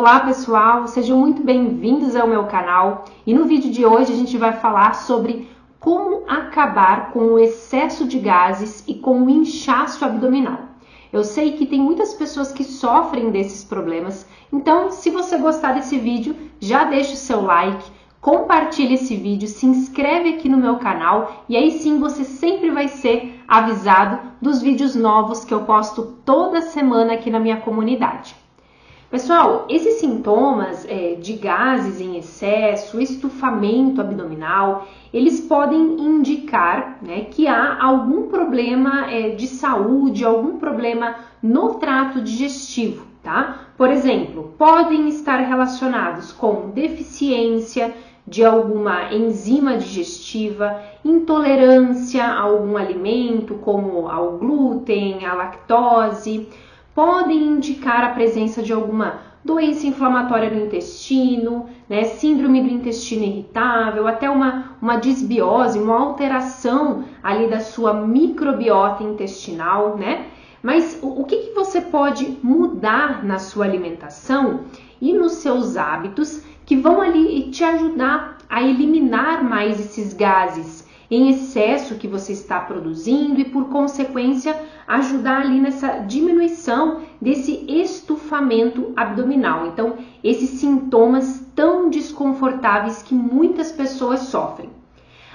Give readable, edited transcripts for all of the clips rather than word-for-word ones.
Olá pessoal, sejam muito bem-vindos ao meu canal e no vídeo de hoje a gente vai falar sobre como acabar com o excesso de gases e com o inchaço abdominal. Eu sei que tem muitas pessoas que sofrem desses problemas, então se você gostar desse vídeo, já deixa o seu like, compartilha esse vídeo, se inscreve aqui no meu canal e aí sim você sempre vai ser avisado dos vídeos novos que eu posto toda semana aqui na minha comunidade. Pessoal, esses sintomas de gases em excesso, estufamento abdominal, eles podem indicar, que há algum problema de saúde, algum problema no trato digestivo, tá? Por exemplo, podem estar relacionados com deficiência de alguma enzima digestiva, intolerância a algum alimento, como ao glúten, à lactose. Podem indicar a presença de alguma doença inflamatória no intestino, síndrome do intestino irritável, até uma disbiose, uma alteração ali da sua microbiota intestinal, Mas o que você pode mudar na sua alimentação e nos seus hábitos que vão ali te ajudar a eliminar mais esses gases em excesso que você está produzindo e, por consequência, ajudar ali nessa diminuição desse estufamento abdominal. Então, esses sintomas tão desconfortáveis que muitas pessoas sofrem.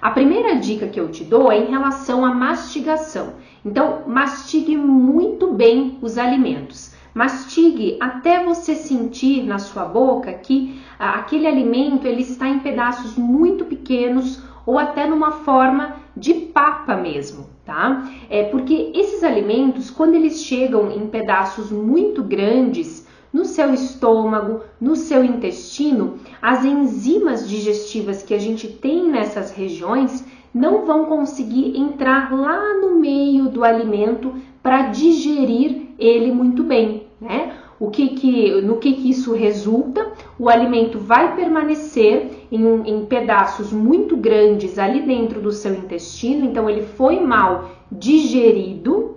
A primeira dica que eu te dou é em relação à mastigação. Então, mastigue muito bem os alimentos. Mastigue até você sentir na sua boca que aquele alimento ele está em pedaços muito pequenos ou até numa forma de papa mesmo, tá? Porque esses alimentos, quando eles chegam em pedaços muito grandes no seu estômago, no seu intestino, as enzimas digestivas que a gente tem nessas regiões não vão conseguir entrar lá no meio do alimento para digerir ele muito bem, No que isso resulta? O alimento vai permanecer em pedaços muito grandes ali dentro do seu intestino, então ele foi mal digerido,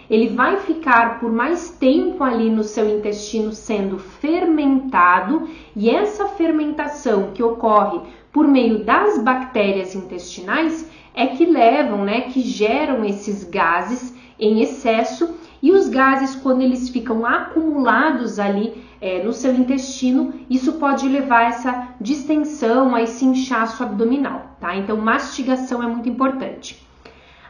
Ele vai ficar por mais tempo ali no seu intestino sendo fermentado e essa fermentação que ocorre por meio das bactérias intestinais é que levam, que geram esses gases em excesso. E os gases, quando eles ficam acumulados ali no seu intestino, isso pode levar a essa distensão, a esse inchaço abdominal, tá? Então, mastigação é muito importante.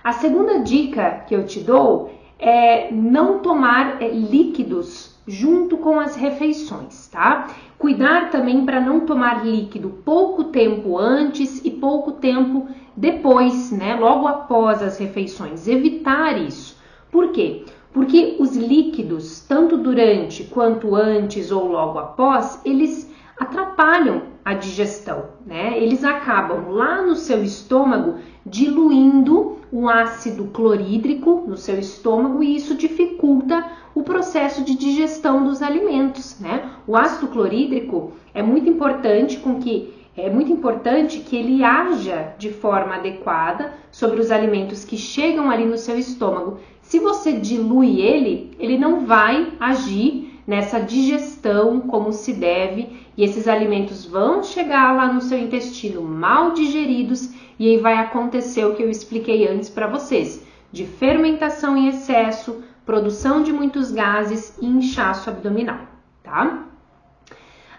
A segunda dica que eu te dou é não tomar líquidos junto com as refeições, tá? Cuidar também para não tomar líquido pouco tempo antes e pouco tempo depois, Logo após as refeições. Evitar isso. Por quê? Porque os líquidos, tanto durante quanto antes ou logo após, eles atrapalham a digestão, Eles acabam lá no seu estômago diluindo o ácido clorídrico no seu estômago e isso dificulta o processo de digestão dos alimentos, O ácido clorídrico é muito importante que ele haja de forma adequada sobre os alimentos que chegam ali no seu estômago. Se você dilui ele não vai agir nessa digestão como se deve e esses alimentos vão chegar lá no seu intestino mal digeridos e aí vai acontecer o que eu expliquei antes para vocês, de fermentação em excesso, produção de muitos gases e inchaço abdominal, tá?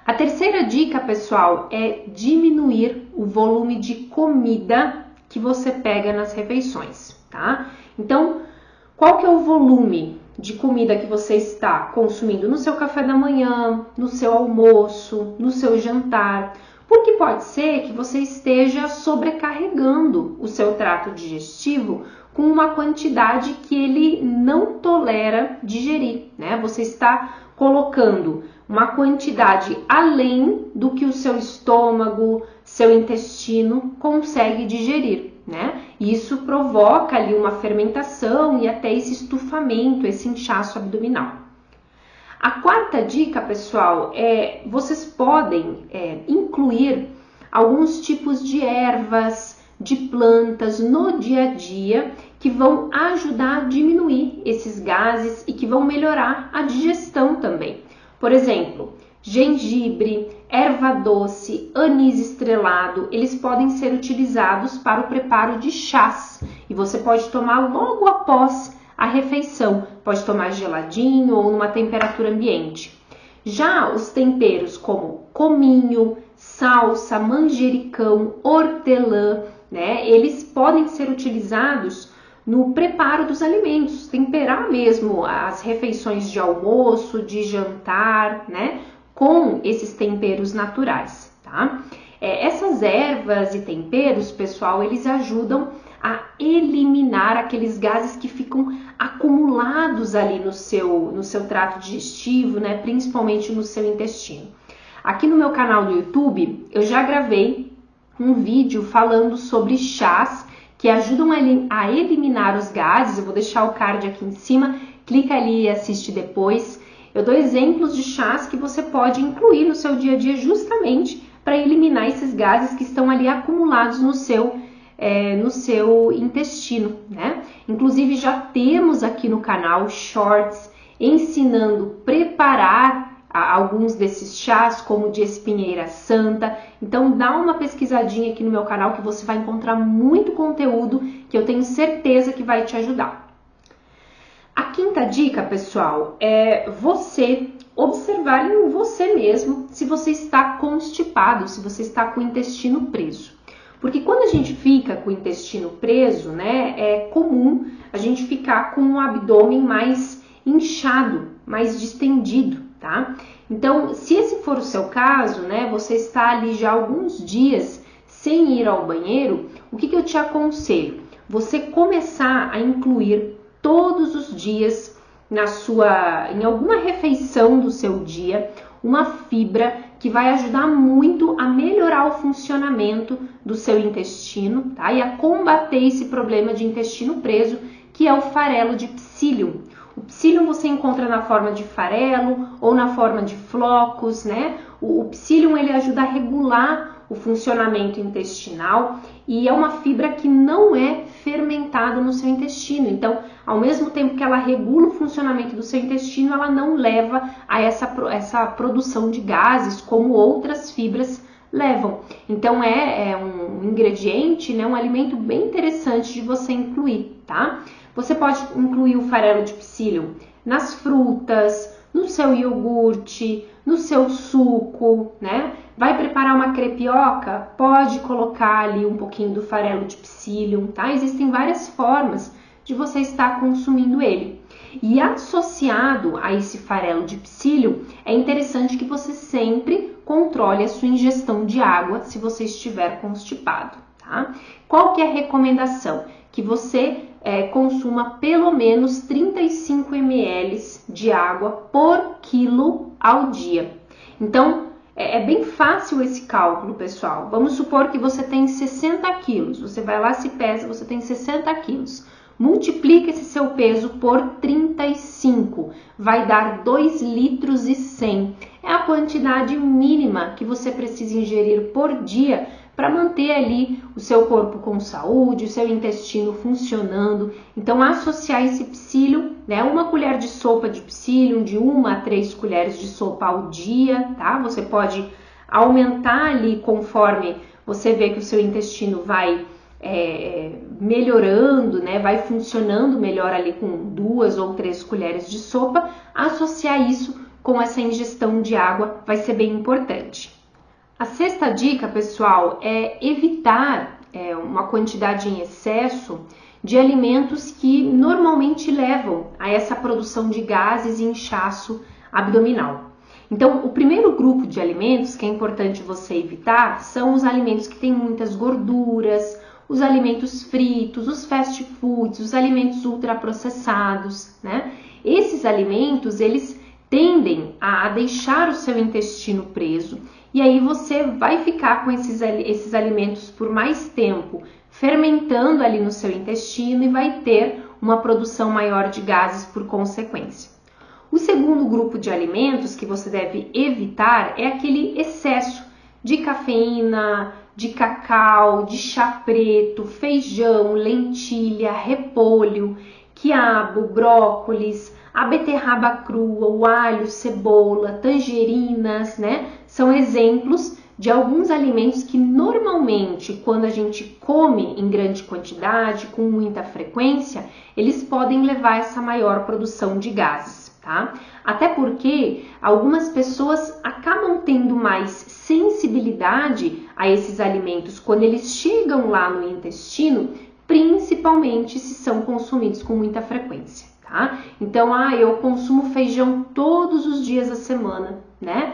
A terceira dica, pessoal, é diminuir o volume de comida que você pega nas refeições, tá? Então, qual que é o volume de comida que você está consumindo no seu café da manhã, no seu almoço, no seu jantar? Porque pode ser que você esteja sobrecarregando o seu trato digestivo com uma quantidade que ele não tolera digerir, Você está colocando uma quantidade além do que o seu estômago, seu intestino consegue digerir, Isso provoca ali uma fermentação e até esse estufamento, esse inchaço abdominal. A quarta dica, pessoal, vocês podem incluir alguns tipos de ervas, de plantas no dia a dia que vão ajudar a diminuir esses gases e que vão melhorar a digestão também. Por exemplo, gengibre, erva doce, anis estrelado, eles podem ser utilizados para o preparo de chás e você pode tomar logo após a refeição, pode tomar geladinho ou numa temperatura ambiente. Já os temperos como cominho, salsa, manjericão, hortelã, né, eles podem ser utilizados no preparo dos alimentos, temperar mesmo as refeições de almoço, de jantar, né, com esses temperos naturais, tá? Essas ervas e temperos, pessoal, eles ajudam a eliminar aqueles gases que ficam acumulados ali no seu trato digestivo, né, principalmente no seu intestino. Aqui no meu canal do YouTube, eu já gravei um vídeo falando sobre chás que ajudam a eliminar os gases. Eu vou deixar o card aqui em cima, clica ali e assiste depois. Eu dou exemplos de chás que você pode incluir no seu dia a dia justamente para eliminar esses gases que estão ali acumulados no seu intestino, né? Inclusive já temos aqui no canal shorts ensinando a preparar alguns desses chás, como o de espinheira santa. Então dá uma pesquisadinha aqui no meu canal que você vai encontrar muito conteúdo que eu tenho certeza que vai te ajudar. A quinta dica, pessoal, é você observar em você mesmo se você está constipado, se você está com o intestino preso. Porque quando a gente fica com o intestino preso, né, é comum a gente ficar com o abdômen mais inchado, mais distendido, tá? Então, se esse for o seu caso, né, você está ali já alguns dias sem ir ao banheiro, o que eu te aconselho? Você começar a incluir todos os dias em alguma refeição do seu dia, uma fibra que vai ajudar muito a melhorar o funcionamento do seu intestino, tá? E a combater esse problema de intestino preso, que é o farelo de psyllium. O psyllium você encontra na forma de farelo ou na forma de flocos, né? O psyllium ele ajuda a regular o funcionamento intestinal e é uma fibra que não é fermentada no seu intestino. Então, ao mesmo tempo que ela regula o funcionamento do seu intestino, ela não leva a essa produção de gases como outras fibras levam. Então, é um ingrediente, né, um alimento bem interessante de você incluir, tá? Você pode incluir o farelo de psyllium nas frutas, no seu iogurte, no seu suco, né? Vai preparar uma crepioca? Pode colocar ali um pouquinho do farelo de psyllium, tá? Existem várias formas de você estar consumindo ele. E associado a esse farelo de psyllium, é interessante que você sempre controle a sua ingestão de água se você estiver constipado, tá? Qual que é a recomendação? Que você consuma pelo menos 35 ml de água por quilo ao dia. Então, é bem fácil esse cálculo, pessoal. Vamos supor que você tem 60 quilos. Você vai lá, se pesa, você tem 60 quilos. Multiplica esse seu peso por 35. Vai dar 2 litros e 100. É a quantidade mínima que você precisa ingerir por dia para manter ali o seu corpo com saúde, o seu intestino funcionando. Então, associar esse psyllium, né, uma colher de sopa de psyllium, de 1 a 3 colheres de sopa ao dia, tá? Você pode aumentar ali conforme você vê que o seu intestino vai melhorando, né, vai funcionando melhor ali com 2 ou 3 colheres de sopa. Associar isso com essa ingestão de água vai ser bem importante. A sexta dica, pessoal, é evitar uma quantidade em excesso de alimentos que normalmente levam a essa produção de gases e inchaço abdominal. Então, o primeiro grupo de alimentos que é importante você evitar são os alimentos que têm muitas gorduras, os alimentos fritos, os fast foods, os alimentos ultraprocessados, né? Esses alimentos, eles tendem a deixar o seu intestino preso e aí você vai ficar com esses alimentos por mais tempo, fermentando ali no seu intestino e vai ter uma produção maior de gases por consequência. O segundo grupo de alimentos que você deve evitar é aquele excesso de cafeína, de cacau, de chá preto, feijão, lentilha, repolho, quiabo, brócolis, a beterraba crua, o alho, cebola, tangerinas, né? São exemplos de alguns alimentos que normalmente, quando a gente come em grande quantidade, com muita frequência, eles podem levar a essa maior produção de gases, tá? Até porque algumas pessoas acabam tendo mais sensibilidade a esses alimentos quando eles chegam lá no intestino, principalmente se são consumidos com muita frequência, tá? Então, eu consumo feijão todos os dias da semana, né?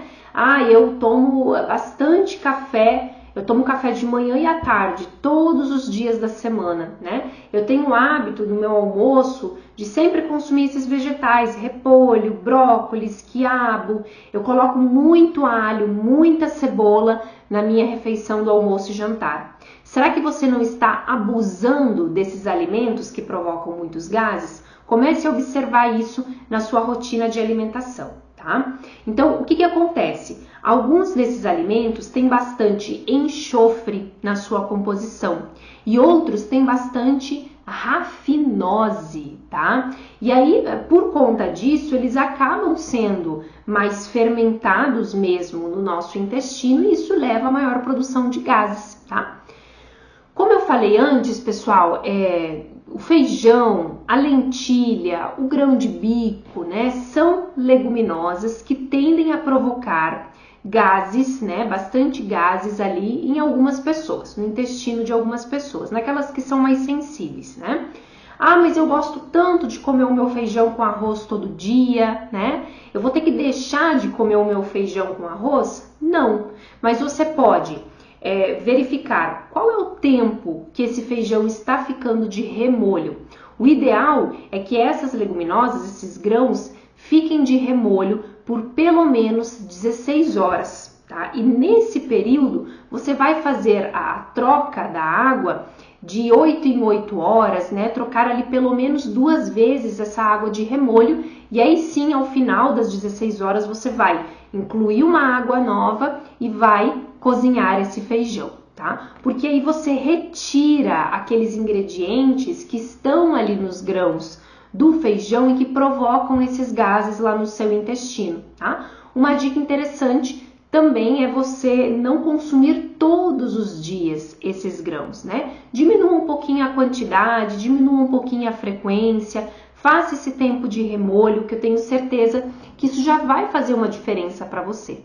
Eu tomo bastante café, eu tomo café de manhã e à tarde, todos os dias da semana, né? Eu tenho o hábito no meu almoço de sempre consumir esses vegetais, repolho, brócolis, quiabo. Eu coloco muito alho, muita cebola na minha refeição do almoço e jantar. Será que você não está abusando desses alimentos que provocam muitos gases? Comece a observar isso na sua rotina de alimentação, tá? Então, o que acontece? Alguns desses alimentos têm bastante enxofre na sua composição e outros têm bastante rafinose, tá? E aí, por conta disso, eles acabam sendo mais fermentados mesmo no nosso intestino e isso leva a maior produção de gases, tá? Como eu falei antes, pessoal, o feijão, a lentilha, o grão de bico, né, são leguminosas que tendem a provocar gases, né, bastante gases ali em algumas pessoas, no intestino de algumas pessoas, naquelas que são mais sensíveis, né? Mas eu gosto tanto de comer o meu feijão com arroz todo dia, né? Eu vou ter que deixar de comer o meu feijão com arroz? Não, mas você pode verificar qual é o tempo que esse feijão está ficando de remolho. O ideal é que essas leguminosas, esses grãos, fiquem de remolho por pelo menos 16 horas, tá? E nesse período você vai fazer a troca da água de 8 em 8 horas, né? Trocar ali pelo menos 2 vezes essa água de remolho e aí sim, ao final das 16 horas, você vai incluir uma água nova e vai cozinhar esse feijão, tá? Porque aí você retira aqueles ingredientes que estão ali nos grãos do feijão e que provocam esses gases lá no seu intestino, tá? Uma dica interessante também é você não consumir todos os dias esses grãos, né? Diminua um pouquinho a quantidade, diminua um pouquinho a frequência, faça esse tempo de remolho, que eu tenho certeza que isso já vai fazer uma diferença para você.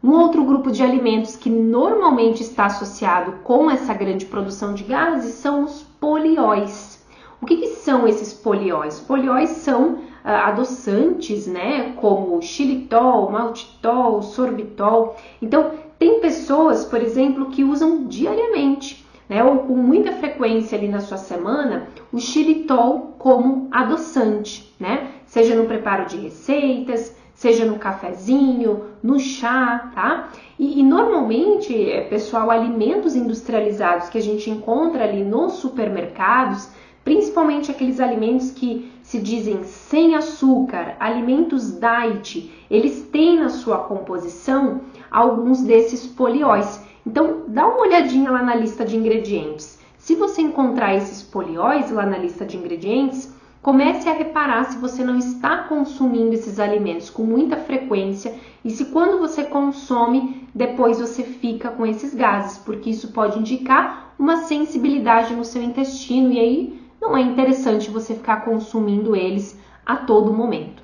Um outro grupo de alimentos que normalmente está associado com essa grande produção de gases são os polióis. O que são esses polióis? Polióis são adoçantes, né, como xilitol, maltitol, sorbitol. Então, tem pessoas, por exemplo, que usam diariamente, né, ou com muita frequência ali na sua semana, o xilitol como adoçante, né? Seja no preparo de receitas, seja no cafezinho, no chá, tá? E normalmente, pessoal, alimentos industrializados que a gente encontra ali nos supermercados, principalmente aqueles alimentos que se dizem sem açúcar, alimentos diet, eles têm na sua composição alguns desses polióis. Então, dá uma olhadinha lá na lista de ingredientes. Se você encontrar esses polióis lá na lista de ingredientes, comece a reparar se você não está consumindo esses alimentos com muita frequência e se quando você consome, depois você fica com esses gases, porque isso pode indicar uma sensibilidade no seu intestino e aí não é interessante você ficar consumindo eles a todo momento.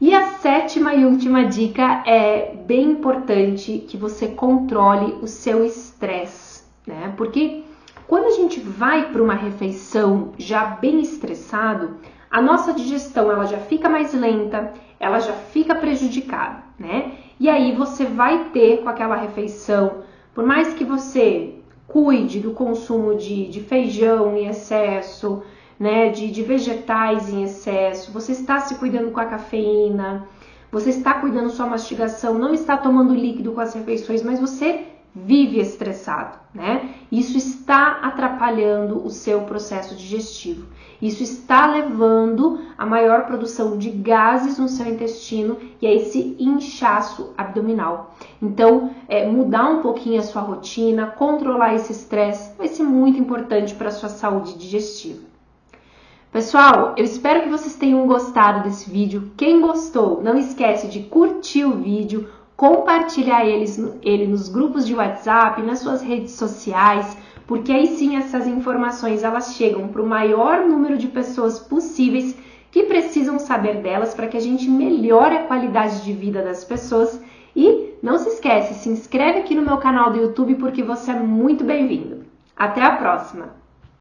E a 7ª e última dica é bem importante que você controle o seu estresse, né? Porque quando a gente vai para uma refeição já bem estressado, a nossa digestão ela já fica mais lenta, ela já fica prejudicada, né? E aí você vai ter com aquela refeição, por mais que você cuide do consumo de feijão em excesso, né, de vegetais em excesso, você está se cuidando com a cafeína, você está cuidando da sua mastigação, não está tomando líquido com as refeições, mas você vive estressado, né? Isso está atrapalhando o seu processo digestivo. Isso está levando a maior produção de gases no seu intestino e a esse inchaço abdominal. Então, mudar um pouquinho a sua rotina, controlar esse estresse, vai ser muito importante para a sua saúde digestiva. Pessoal, eu espero que vocês tenham gostado desse vídeo. Quem gostou, não esquece de curtir o vídeo, compartilhar ele nos grupos de WhatsApp, nas suas redes sociais, porque aí sim essas informações elas chegam para o maior número de pessoas possíveis que precisam saber delas para que a gente melhore a qualidade de vida das pessoas. E não se esquece, se inscreve aqui no meu canal do YouTube porque você é muito bem-vindo. Até a próxima!